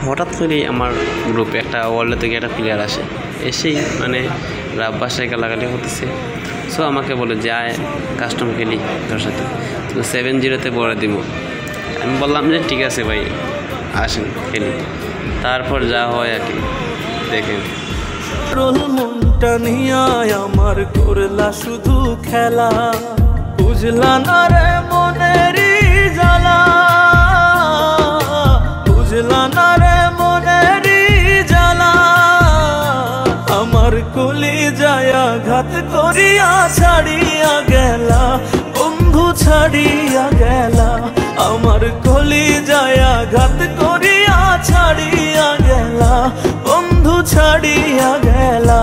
হঠাৎ করেই আমার গ্রুপে একটা ওয়ার্ল্ড থেকে একটা প্লেয়ার আসে, এসেই মানে বাসায় গালাগালি হতেছে। সো আমাকে বলে যে আয় কাস্টম খেলি তোর সাথে, তো 7-0 বলে দিব। আমি বললাম যে ঠিক আছে ভাই আসেন খেলি। তারপর যা হয় আর কি দেখেন। মনটা নিয়ে আমার করলা শুধু খেলা, বুঝলা না রে মনেরই জ্বালা, বুঝলা না রে মনেরই জ্বালা। আমার কলি যায়া ঘাত করিয়া ছাড়িয়া গেলা, বন্ধু ছাড়িয়া গেলা। আমার কলি যায়া ঘাত করিয়া ছাড়িয়া গেলা, বন্ধু ছাড়িয়া গেলা।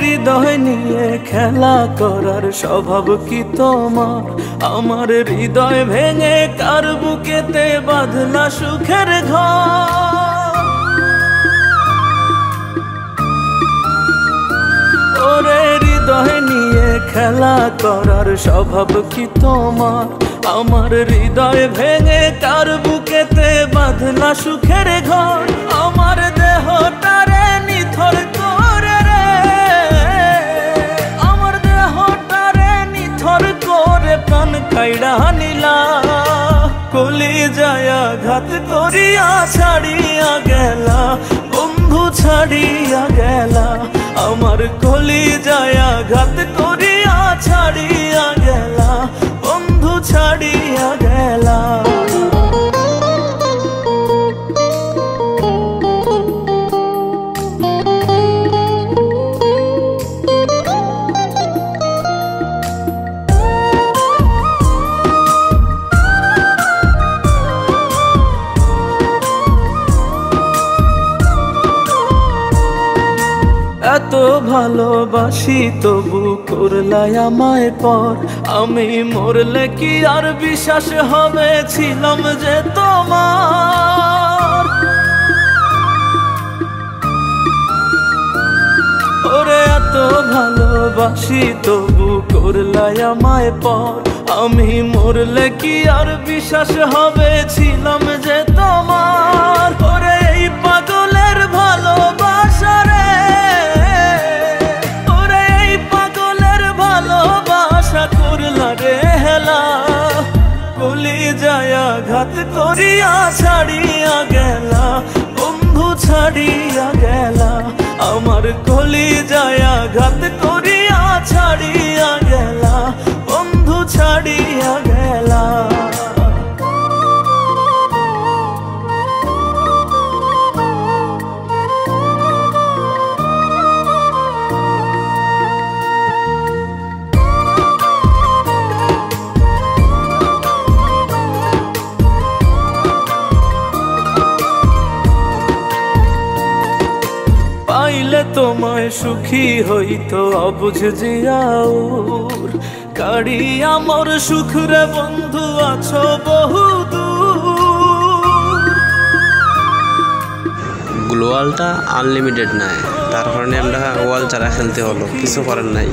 হৃদয় নিয়ে খেলা করার স্বভাব কি তোমার? আমার হৃদয় ভেঙে কার বুকেতে বাঁধলা সুখের ঘর। ওরে হৃদয় নিয়ে খেলা করার স্বভাব কি তোমার? আমার হৃদয় ভেঙে কার বুকেতে বাঁধলা সুখের ঘর। আমার দেহটারে নিথর করে রে, আমার দেহটারে নিথর করে প্রাণ কাইড়া নিলা। কলি যায়া ঘাত করিয়া ছাড়িয়া গেলা, বন্ধু ছাড়িয়া গেলা। আমার কলি যায়া ঘাত করিয়া ছাড়িয়া গেলা, বন্ধু ছাড়িয়া গেলা। এত ভালোবাসি তবু করলাই আমায় পর। আমি মরলে কি আর বিশ্বাস হবে ছিলাম যে তোমার? ওরে এত ভালোবাসি তবু করলাই আমায় পর। আমি মরলে কি আর বিশ্বাস হবে ছিলাম যে তোমার? ওরে এই পাগলের ভালোবাসা রে, করলা রে হেলা। কলি যায়া ঘাত করিয়া ছাড়িয়া গেলা, বন্ধু ছাড়িয়া গেলা। আমার কলি যায়া ঘাত করিয়া ছাড়িয়া গেলা, বন্ধু ছাড়িয়া গেলা। পাইলে তোমায় সুখী হইতো অবুঝ জিয়াউর। কাড়ি আমার সুখ রে বন্ধু আছো বহুদূর। গ্লোয়ালটা আনলিমিটেড নাই, তার কারণে আমরা ওয়াল ছাড়া খেলতে হলো, কিছু করার নাই।